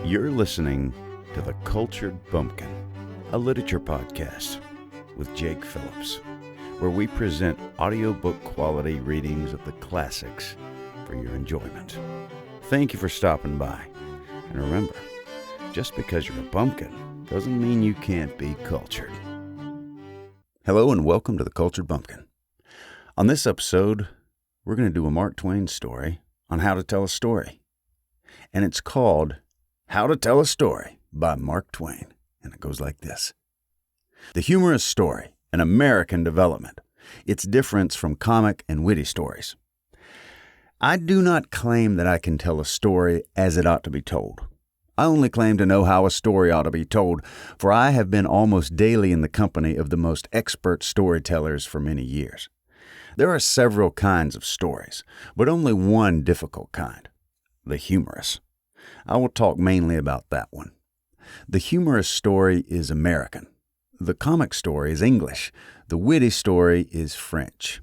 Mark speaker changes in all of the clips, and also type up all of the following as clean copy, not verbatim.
Speaker 1: You're listening to The Cultured Bumpkin, a literature podcast with Jake Phillips, where we present audiobook quality readings of the classics for your enjoyment. Thank you for stopping by. And remember, just because you're a bumpkin doesn't mean you can't be cultured. Hello and welcome to The Cultured Bumpkin. On this episode, we're going to do a Mark Twain story on how to tell a story. And it's called How to Tell a Story by Mark Twain. And it goes like this. The humorous story, an American development. Its difference from comic and witty stories. I do not claim that I can tell a story as it ought to be told. I only claim to know how a story ought to be told, for I have been almost daily in the company of the most expert storytellers for many years. There are several kinds of stories, but only one difficult kind, the humorous. I will talk mainly about that one. The humorous story is American. The comic story is English. The witty story is French.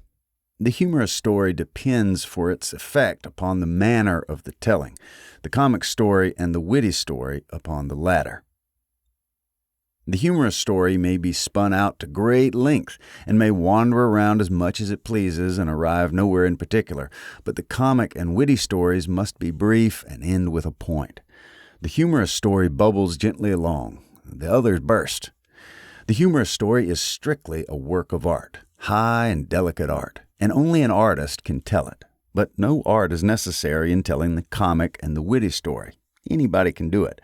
Speaker 1: The humorous story depends for its effect upon the manner of the telling, the comic story and the witty story upon the latter. The humorous story may be spun out to great length and may wander around as much as it pleases and arrive nowhere in particular, but the comic and witty stories must be brief and end with a point. The humorous story bubbles gently along, the others burst. The humorous story is strictly a work of art, high and delicate art, and only an artist can tell it. But no art is necessary in telling the comic and the witty story. Anybody can do it.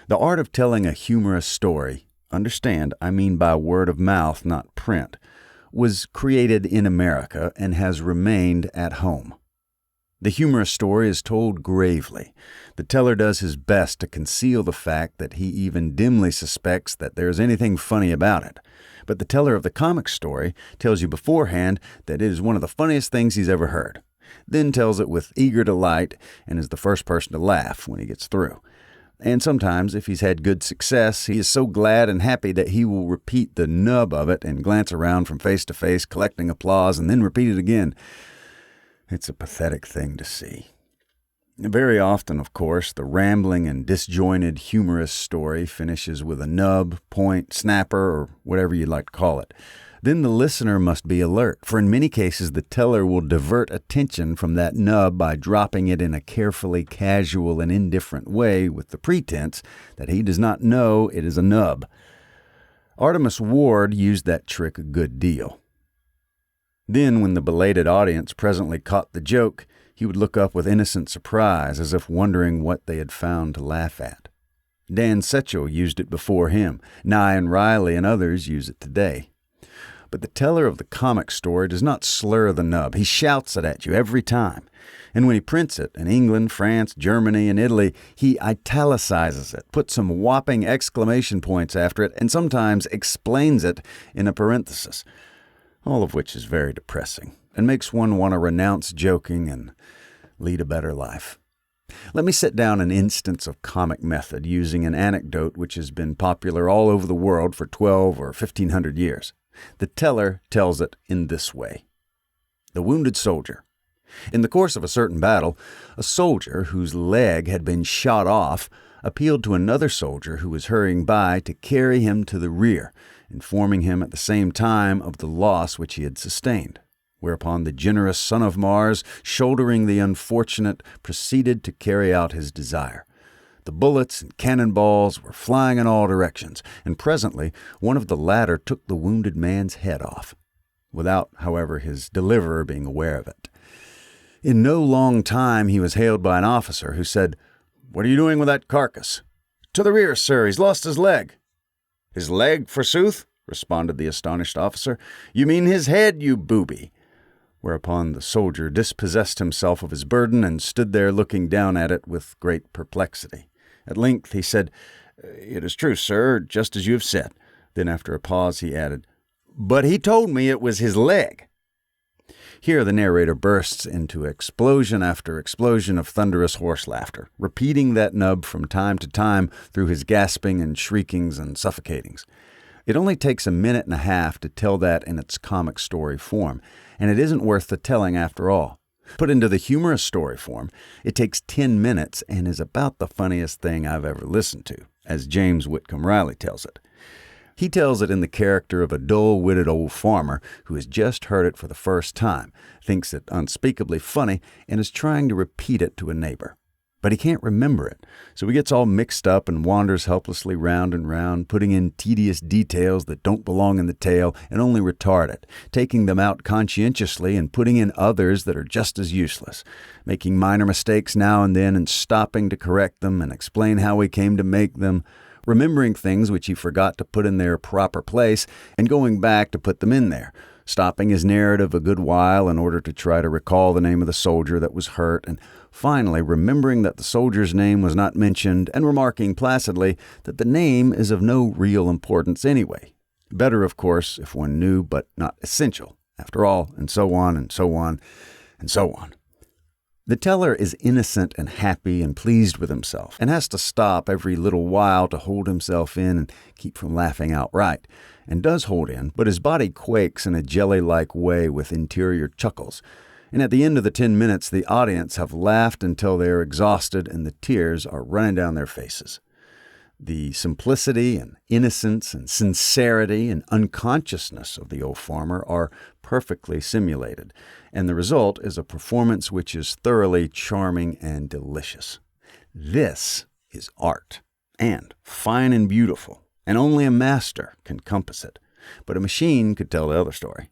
Speaker 1: The art of telling a humorous story, understand, I mean by word of mouth, not print, was created in America and has remained at home. The humorous story is told gravely. The teller does his best to conceal the fact that he even dimly suspects that there is anything funny about it. But the teller of the comic story tells you beforehand that it is one of the funniest things he's ever heard, then tells it with eager delight and is the first person to laugh when he gets through. And sometimes, if he's had good success, he is so glad and happy that he will repeat the nub of it and glance around from face to face, collecting applause, and then repeat it again. It's a pathetic thing to see. Very often, of course, the rambling and disjointed humorous story finishes with a nub, point, snapper, or whatever you'd like to call it. Then the listener must be alert, for in many cases the teller will divert attention from that nub by dropping it in a carefully casual and indifferent way with the pretense that he does not know it is a nub. Artemus Ward used that trick a good deal. Then, when the belated audience presently caught the joke, he would look up with innocent surprise as if wondering what they had found to laugh at. Dan Setchell used it before him. Nye and Riley and others use it today. But the teller of the comic story does not slur the nub. He shouts it at you every time. And when he prints it in England, France, Germany, and Italy, he italicizes it, puts some whopping exclamation points after it, and sometimes explains it in a parenthesis. All of which is very depressing and makes one want to renounce joking and lead a better life. Let me set down an instance of comic method using an anecdote which has been popular all over the world for 12 or 1500 years. The teller tells it in this way. The wounded soldier. In the course of a certain battle, a soldier whose leg had been shot off appealed to another soldier who was hurrying by to carry him to the rear, informing him at the same time of the loss which he had sustained, whereupon the generous son of Mars, shouldering the unfortunate, proceeded to carry out his desire. The bullets and cannonballs were flying in all directions, and presently one of the latter took the wounded man's head off, without, however, his deliverer being aware of it. In no long time he was hailed by an officer who said, "What are you doing with that carcass?" "To the rear, sir. He's lost his leg." "His leg, forsooth?" responded the astonished officer. "You mean his head, you booby." Whereupon the soldier dispossessed himself of his burden and stood there looking down at it with great perplexity. At length he said, "It is true, sir, just as you have said." Then after a pause he added, "But he told me it was his leg." Here the narrator bursts into explosion after explosion of thunderous horse laughter, repeating that nub from time to time through his gasping and shriekings and suffocatings. It only takes a minute and a half to tell that in its comic story form, and it isn't worth the telling after all. Put into the humorous story form, it takes 10 minutes and is about the funniest thing I've ever listened to, as James Whitcomb Riley tells it. He tells it in the character of a dull-witted old farmer who has just heard it for the first time, thinks it unspeakably funny, and is trying to repeat it to a neighbor. But he can't remember it, so he gets all mixed up and wanders helplessly round and round, putting in tedious details that don't belong in the tale and only retard it, taking them out conscientiously and putting in others that are just as useless, making minor mistakes now and then and stopping to correct them and explain how he came to make them, remembering things which he forgot to put in their proper place and going back to put them in there, stopping his narrative a good while in order to try to recall the name of the soldier that was hurt, and finally remembering that the soldier's name was not mentioned and remarking placidly that the name is of no real importance anyway. Better, of course, if one knew, but not essential, after all, and so on, and so on, and so on. The teller is innocent and happy and pleased with himself and has to stop every little while to hold himself in and keep from laughing outright, and does hold in, but his body quakes in a jelly-like way with interior chuckles. And at the end of the 10 minutes, the audience have laughed until they are exhausted and the tears are running down their faces. The simplicity and innocence and sincerity and unconsciousness of the old farmer are perfectly simulated, and the result is a performance which is thoroughly charming and delicious. This is art, and fine and beautiful, and only a master can compass it, but a machine could tell the other story.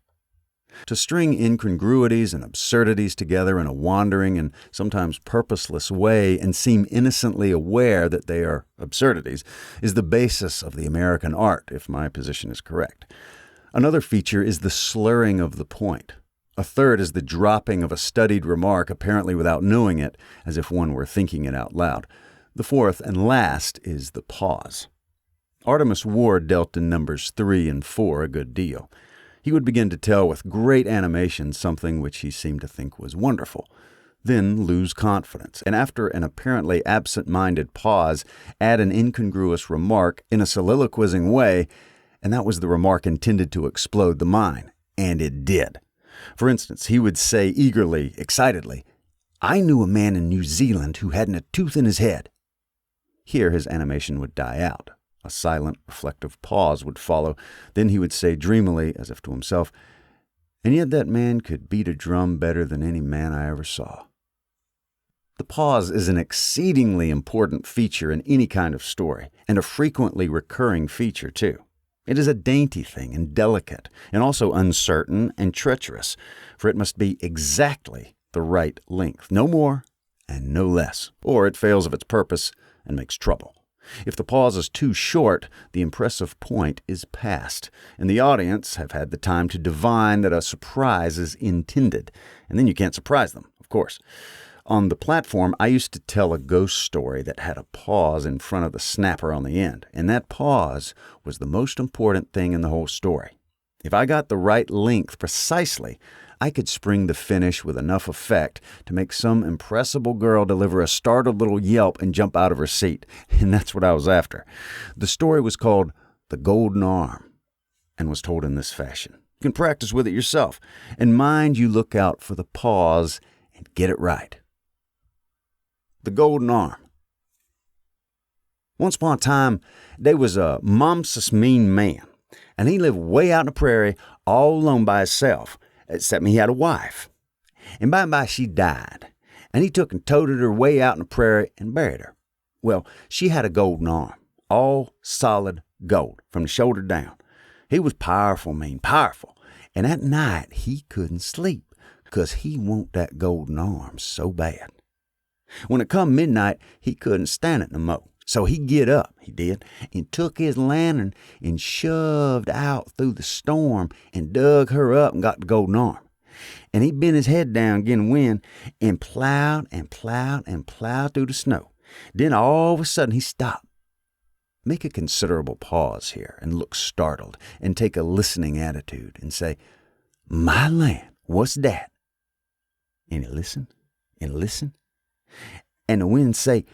Speaker 1: To string incongruities and absurdities together in a wandering and sometimes purposeless way and seem innocently aware that they are absurdities is the basis of the American art, if my position is correct. Another feature is the slurring of the point. A third is the dropping of a studied remark apparently without knowing it, as if one were thinking it out loud. The fourth and last is the pause. Artemus Ward dealt in numbers 3 and 4 a good deal. He would begin to tell with great animation something which he seemed to think was wonderful, then lose confidence, and after an apparently absent-minded pause, add an incongruous remark in a soliloquizing way, and that was the remark intended to explode the mine, and it did. For instance, he would say eagerly, excitedly, "I knew a man in New Zealand who hadn't a tooth in his head." Here his animation would die out. A silent, reflective pause would follow. Then he would say dreamily, as if to himself, "And yet that man could beat a drum better than any man I ever saw." The pause is an exceedingly important feature in any kind of story, and a frequently recurring feature, too. It is a dainty thing and delicate, and also uncertain and treacherous, for it must be exactly the right length, no more and no less, or it fails of its purpose and makes trouble. If the pause is too short, the impressive point is past, and the audience have had the time to divine that a surprise is intended, and then you can't surprise them, of course. On the platform, I used to tell a ghost story that had a pause in front of the snapper on the end, and that pause was the most important thing in the whole story. If I got the right length precisely, I could spring the finish with enough effect to make some impressible girl deliver a startled little yelp and jump out of her seat, and that's what I was after. The story was called The Golden Arm, and was told in this fashion. You can practice with it yourself, and mind you look out for the pause and get it right. The Golden Arm. Once upon a time, there was a monstrous mean man, and he lived way out in the prairie all alone by himself, except he had a wife. And by and by she died, and he took and toted her way out in the prairie and buried her. Well, she had a golden arm, all solid gold from the shoulder down. He was powerful mean, powerful, and at night he couldn't sleep, 'cause he want that golden arm so bad. When it come midnight, he couldn't stand it no more. So he get up, he did, and took his lantern and shoved out through the storm and dug her up and got the golden arm. And he bent his head down against the wind and plowed and plowed and plowed through the snow. Then all of a sudden he stopped. Make a considerable pause here and look startled and take a listening attitude and say, "My land, what's that?" And he listen and listen. And the wind say,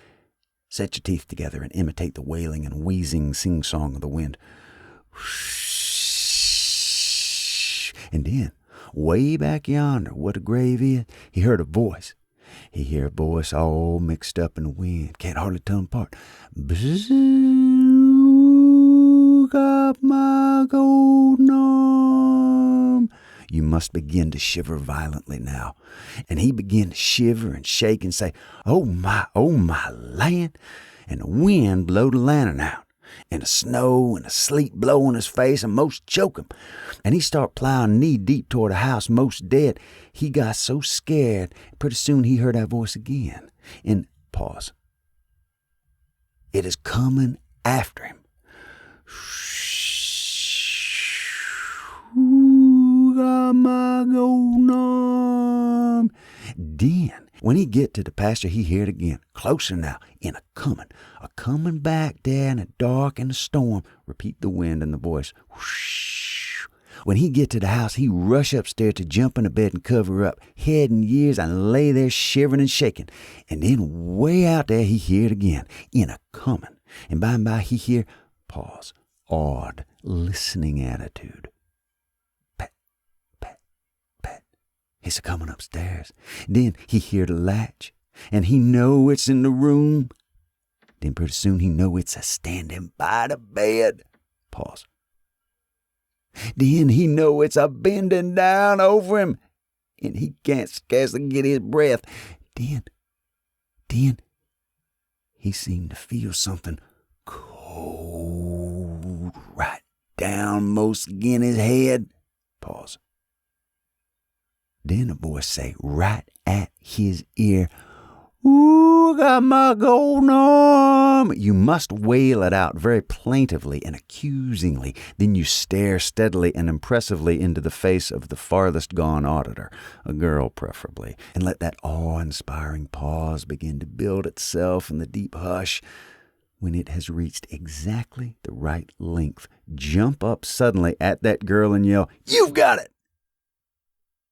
Speaker 1: set your teeth together and imitate the wailing and wheezing sing-song of the wind. And then,
Speaker 2: way back yonder, where the grave is, he heard a voice. He hear a voice all mixed up in the wind. Can't hardly tell them apart. Bzoo, got my golden arm. You must begin to shiver violently now. And he began to shiver and shake and say, oh my land. And the wind blowed the lantern out. And the snow and the sleet blow on his face and most choke him. And he start plowing knee deep toward the house, most dead. He got so scared, pretty soon he heard that voice again. And pause. It is coming after him. Ooh, got my golden arm. Then, when he get to the pasture, he hear it again, closer now, and a coming back there in the dark and the storm. Repeat the wind and the voice. Whoosh. When he get to the house, he rush upstairs to jump in the bed and cover up, head and ears, and lay there shivering and shaking. And then way out there, he hear it again, in a coming. And by and by, he hear, pause, awed, listening attitude. Pat, pat, pat. It's a coming upstairs. Then he hear the latch, and he know it's in the room. Then pretty soon he know it's a standing by the bed. Pause. Then he know it's a bending down over him, and he can't scarcely get his breath. Then he seemed to feel something cold right down most agin his head. Pause. Then the voice say right at his ear, ooh, got my golden arm. You must wail it out very plaintively and accusingly. Then you stare steadily and impressively into the face of the farthest gone auditor, a girl preferably, and let that awe-inspiring pause begin to build itself in the deep hush. When it has reached exactly the right length, jump up suddenly at that girl and yell, you've got it!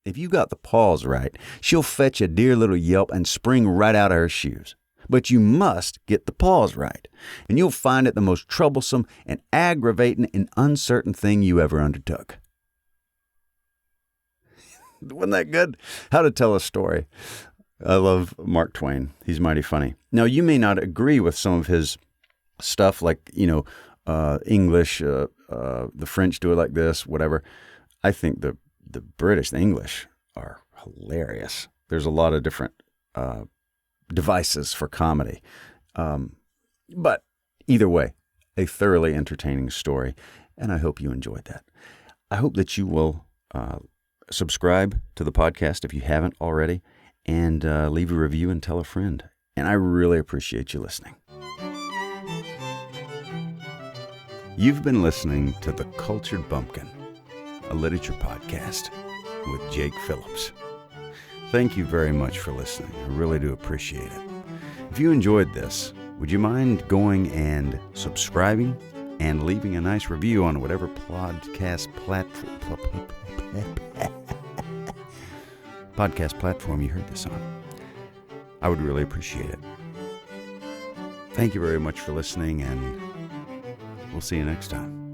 Speaker 2: If you got the pause right, she'll fetch a dear little yelp and spring right out of her shoes. But you must get the pause right, and you'll find it the most troublesome and aggravating and uncertain thing you ever undertook. Wasn't that good? How to tell a story. I love Mark Twain. He's mighty funny. Now, you may not agree with some of his stuff, like, English, the French do it like this, whatever. I think the British, the English, are hilarious. There's a lot of different devices for comedy. But either way, a thoroughly entertaining story, and I hope you enjoyed that. I hope that you will subscribe to the podcast if you haven't already, and leave a review and tell a friend. And I really appreciate you listening. You've been listening to The Cultured Bumpkin, a literature podcast with Jake Phillips. Thank you very much for listening. I really do appreciate it. If you enjoyed this, would you mind going and subscribing and leaving a nice review on whatever podcast platform you heard this on? I would really appreciate it. Thank you very much for listening, and we'll see you next time.